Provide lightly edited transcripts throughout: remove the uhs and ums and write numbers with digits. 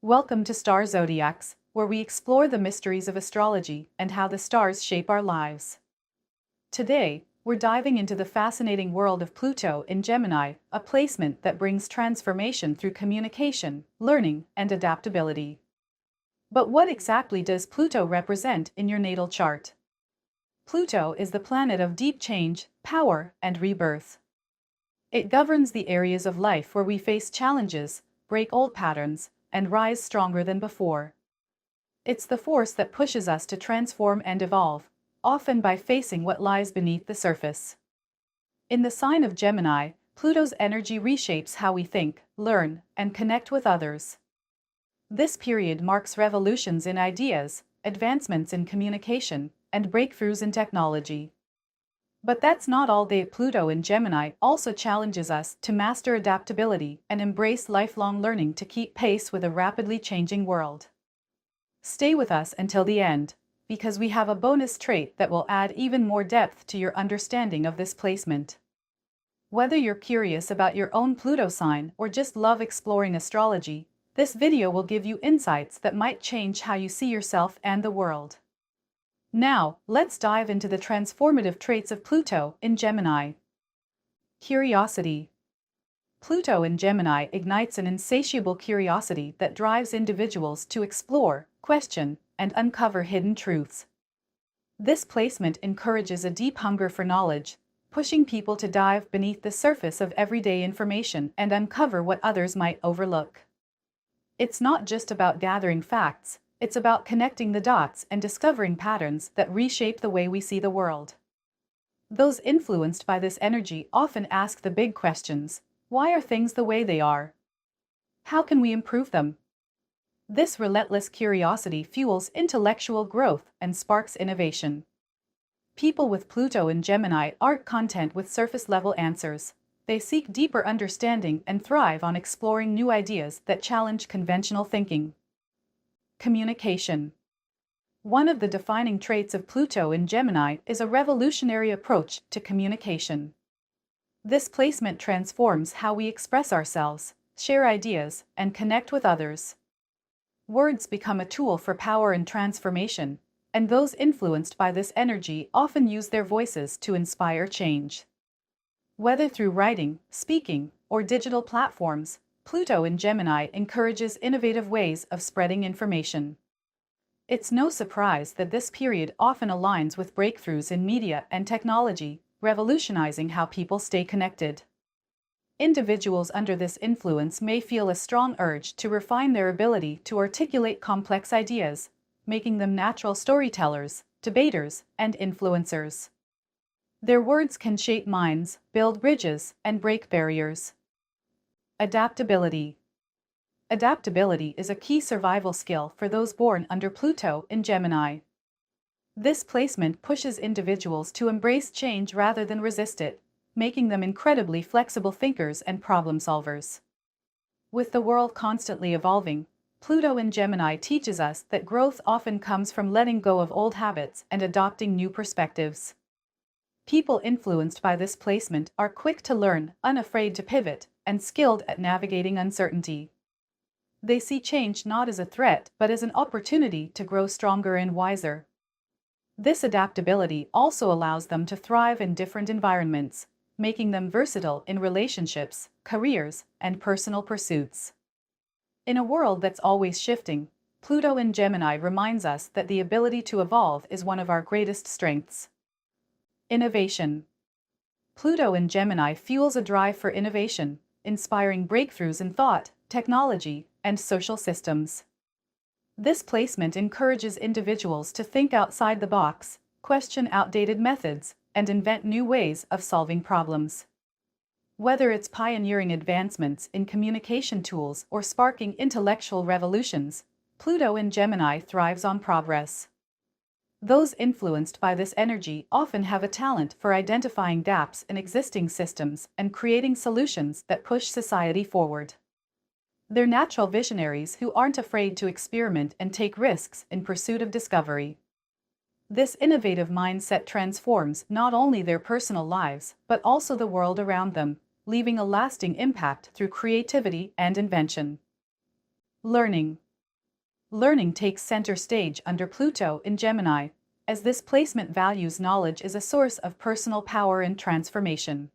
Welcome to Star Zodiacs, where we explore the mysteries of astrology and how the stars shape our lives. Today, we're diving into the fascinating world of Pluto in Gemini, a placement that brings transformation through communication, learning, and adaptability. But what exactly does Pluto represent in your natal chart? Pluto is the planet of deep change, power, and rebirth. It governs the areas of life where we face challenges, break old patterns, and rise stronger than before. It's the force that pushes us to transform and evolve, often by facing what lies beneath the surface. In the sign of Gemini, Pluto's energy reshapes how we think, learn, and connect with others. This period marks revolutions in ideas, advancements in communication, and breakthroughs in technology. But that's not all day. Pluto in Gemini also challenges us to master adaptability and embrace lifelong learning to keep pace with a rapidly changing world. Stay with us until the end, because we have a bonus trait that will add even more depth to your understanding of this placement. Whether you're curious about your own Pluto sign or just love exploring astrology, this video will give you insights that might change how you see yourself and the world. Now, let's dive into the transformative traits of Pluto in Gemini. Curiosity. Pluto in Gemini ignites an insatiable curiosity that drives individuals to explore, question, and uncover hidden truths. This placement encourages a deep hunger for knowledge, pushing people to dive beneath the surface of everyday information and uncover what others might overlook. It's not just about gathering facts. It's about connecting the dots and discovering patterns that reshape the way we see the world. Those influenced by this energy often ask the big questions: why are things the way they are? How can we improve them? This relentless curiosity fuels intellectual growth and sparks innovation. People with Pluto in Gemini aren't content with surface-level answers. They seek deeper understanding and thrive on exploring new ideas that challenge conventional thinking. Communication. One of the defining traits of Pluto in Gemini is a revolutionary approach to communication. This placement transforms how we express ourselves, share ideas, and connect with others. Words become a tool for power and transformation, and those influenced by this energy often use their voices to inspire change. Whether through writing, speaking, or digital platforms, Pluto in Gemini encourages innovative ways of spreading information. It's no surprise that this period often aligns with breakthroughs in media and technology, revolutionizing how people stay connected. Individuals under this influence may feel a strong urge to refine their ability to articulate complex ideas, making them natural storytellers, debaters, and influencers. Their words can shape minds, build bridges, and break barriers. Adaptability. Adaptability is a key survival skill for those born under Pluto in Gemini. This placement pushes individuals to embrace change rather than resist it, making them incredibly flexible thinkers and problem solvers. With the world constantly evolving, Pluto in Gemini teaches us that growth often comes from letting go of old habits and adopting new perspectives. People influenced by this placement are quick to learn, unafraid to pivot, and skilled at navigating uncertainty. They see change not as a threat but as an opportunity to grow stronger and wiser. This adaptability also allows them to thrive in different environments, making them versatile in relationships, careers, and personal pursuits. In a world that's always shifting, Pluto in Gemini reminds us that the ability to evolve is one of our greatest strengths. Innovation. Pluto in Gemini fuels a drive for innovation, inspiring breakthroughs in thought, technology, and social systems. This placement encourages individuals to think outside the box, question outdated methods, and invent new ways of solving problems. Whether it's pioneering advancements in communication tools or sparking intellectual revolutions, Pluto in Gemini thrives on progress. Those influenced by this energy often have a talent for identifying gaps in existing systems and creating solutions that push society forward. They're natural visionaries who aren't afraid to experiment and take risks in pursuit of discovery. This innovative mindset transforms not only their personal lives but also the world around them, leaving a lasting impact through creativity and invention. Learning. Learning takes center stage under Pluto in Gemini, as this placement values knowledge as a source of personal power and transformation.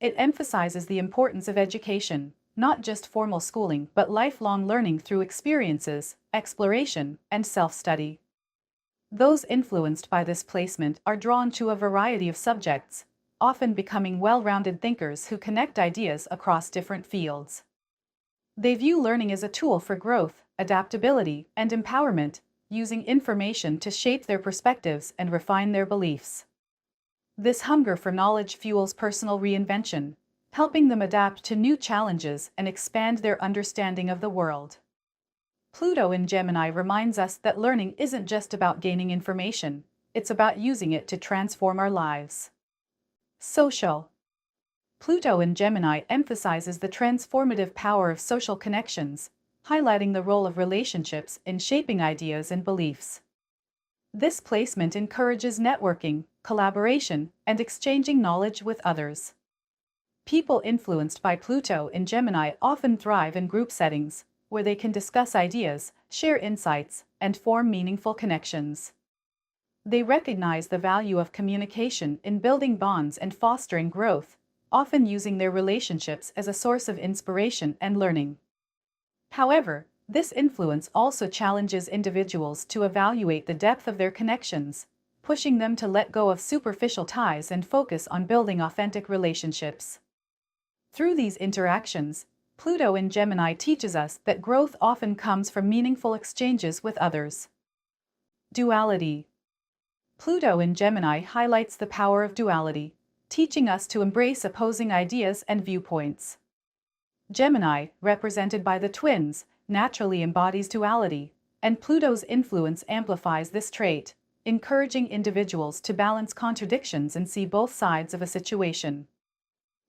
It emphasizes the importance of education, not just formal schooling but lifelong learning through experiences, exploration, and self-study. Those influenced by this placement are drawn to a variety of subjects, often becoming well-rounded thinkers who connect ideas across different fields. They view learning as a tool for growth, adaptability, and empowerment, using information to shape their perspectives and refine their beliefs. This hunger for knowledge fuels personal reinvention, helping them adapt to new challenges and expand their understanding of the world. Pluto in Gemini reminds us that learning isn't just about gaining information, it's about using it to transform our lives. Social. Pluto in Gemini emphasizes the transformative power of social connections, highlighting the role of relationships in shaping ideas and beliefs. This placement encourages networking, collaboration, and exchanging knowledge with others. People influenced by Pluto in Gemini often thrive in group settings, where they can discuss ideas, share insights, and form meaningful connections. They recognize the value of communication in building bonds and fostering growth, often using their relationships as a source of inspiration and learning. However, this influence also challenges individuals to evaluate the depth of their connections, pushing them to let go of superficial ties and focus on building authentic relationships. Through these interactions, Pluto in Gemini teaches us that growth often comes from meaningful exchanges with others. Duality. Pluto in Gemini highlights the power of duality, teaching us to embrace opposing ideas and viewpoints. Gemini, represented by the twins, naturally embodies duality, and Pluto's influence amplifies this trait, encouraging individuals to balance contradictions and see both sides of a situation.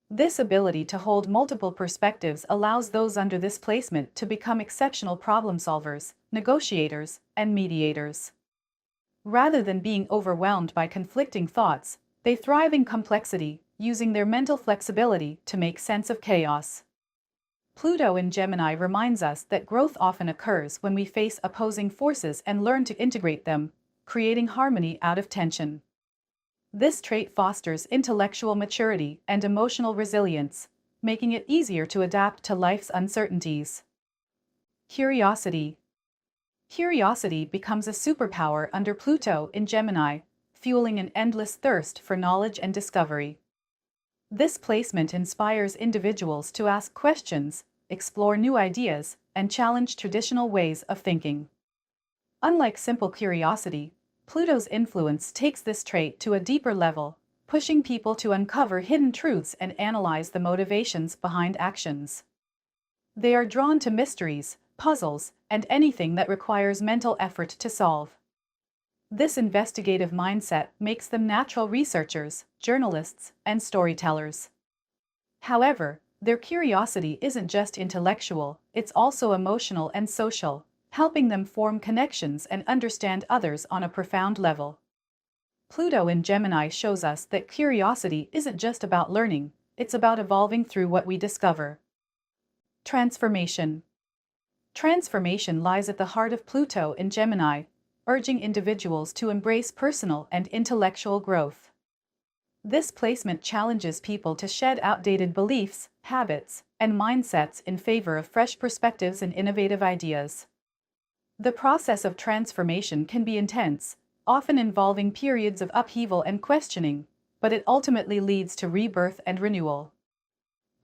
This ability to hold multiple perspectives allows those under this placement to become exceptional problem solvers, negotiators, and mediators. Rather than being overwhelmed by conflicting thoughts, they thrive in complexity, using their mental flexibility to make sense of chaos. Pluto in Gemini reminds us that growth often occurs when we face opposing forces and learn to integrate them, creating harmony out of tension. This trait fosters intellectual maturity and emotional resilience, making it easier to adapt to life's uncertainties. Curiosity. Curiosity becomes a superpower under Pluto in Gemini, fueling an endless thirst for knowledge and discovery. This placement inspires individuals to ask questions, explore new ideas, and challenge traditional ways of thinking. Unlike simple curiosity, Pluto's influence takes this trait to a deeper level, pushing people to uncover hidden truths and analyze the motivations behind actions. They are drawn to mysteries, puzzles, and anything that requires mental effort to solve. This investigative mindset makes them natural researchers, journalists, and storytellers. However, their curiosity isn't just intellectual, it's also emotional and social, helping them form connections and understand others on a profound level. Pluto in Gemini shows us that curiosity isn't just about learning, it's about evolving through what we discover. Transformation. Transformation lies at the heart of Pluto in Gemini, urging individuals to embrace personal and intellectual growth. This placement challenges people to shed outdated beliefs, habits, and mindsets in favor of fresh perspectives and innovative ideas. The process of transformation can be intense, often involving periods of upheaval and questioning, but it ultimately leads to rebirth and renewal.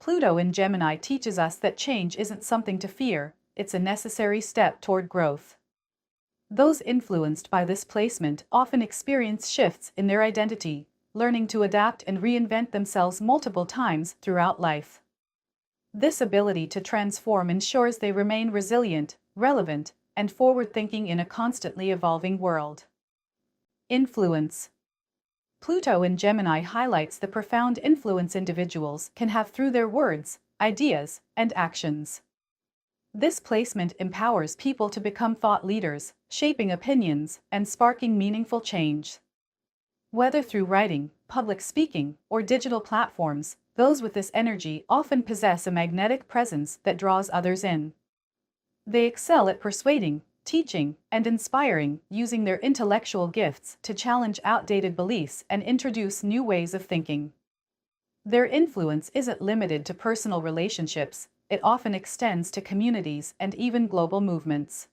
Pluto in Gemini teaches us that change isn't something to fear, it's a necessary step toward growth. Those influenced by this placement often experience shifts in their identity, learning to adapt and reinvent themselves multiple times throughout life. This ability to transform ensures they remain resilient, relevant, and forward-thinking in a constantly evolving world. Influence. Pluto in Gemini highlights the profound influence individuals can have through their words, ideas, and actions. This placement empowers people to become thought leaders, shaping opinions, and sparking meaningful change. Whether through writing, public speaking, or digital platforms, those with this energy often possess a magnetic presence that draws others in. They excel at persuading, teaching and inspiring, using their intellectual gifts to challenge outdated beliefs and introduce new ways of thinking. Their influence isn't limited to personal relationships, it often extends to communities and even global movements.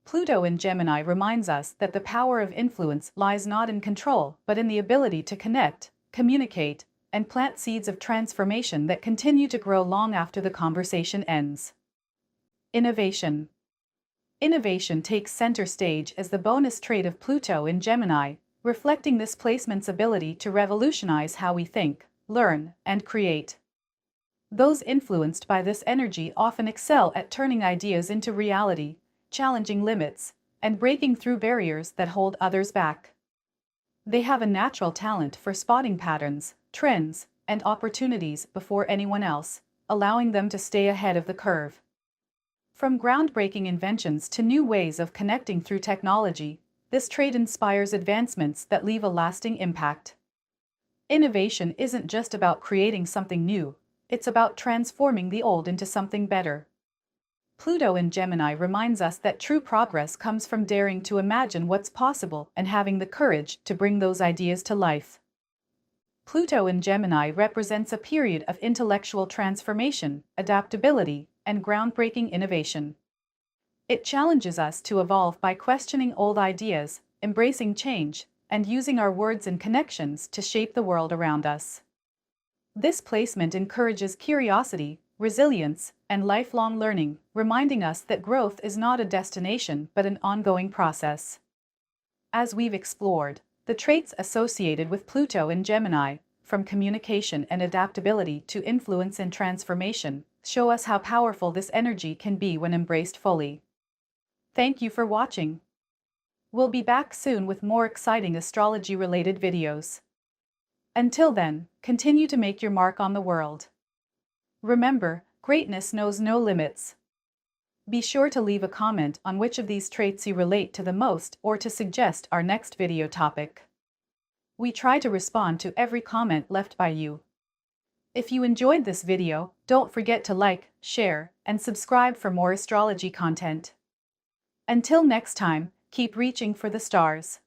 Pluto in Gemini reminds us that the power of influence lies not in control, but in the ability to connect, communicate, and plant seeds of transformation that continue to grow long after the conversation ends. Innovation. Innovation takes center stage as the bonus trait of Pluto in Gemini, reflecting this placement's ability to revolutionize how we think, learn, and create. Those influenced by this energy often excel at turning ideas into reality, challenging limits, and breaking through barriers that hold others back. They have a natural talent for spotting patterns, trends, and opportunities before anyone else, allowing them to stay ahead of the curve. From groundbreaking inventions to new ways of connecting through technology, this trait inspires advancements that leave a lasting impact. Innovation isn't just about creating something new, it's about transforming the old into something better. Pluto in Gemini reminds us that true progress comes from daring to imagine what's possible and having the courage to bring those ideas to life. Pluto in Gemini represents a period of intellectual transformation, adaptability, and groundbreaking innovation. It challenges us to evolve by questioning old ideas, embracing change, and using our words and connections to shape the world around us. This placement encourages curiosity, resilience, and lifelong learning, reminding us that growth is not a destination but an ongoing process. As we've explored, the traits associated with Pluto in Gemini, from communication and adaptability to influence and transformation, show us how powerful this energy can be when embraced fully. Thank you for watching. We'll be back soon with more exciting astrology-related videos. Until then, continue to make your mark on the world. Remember, greatness knows no limits. Be sure to leave a comment on which of these traits you relate to the most or to suggest our next video topic. We try to respond to every comment left by you. If you enjoyed this video, don't forget to like, share, and subscribe for more astrology content. Until next time, keep reaching for the stars.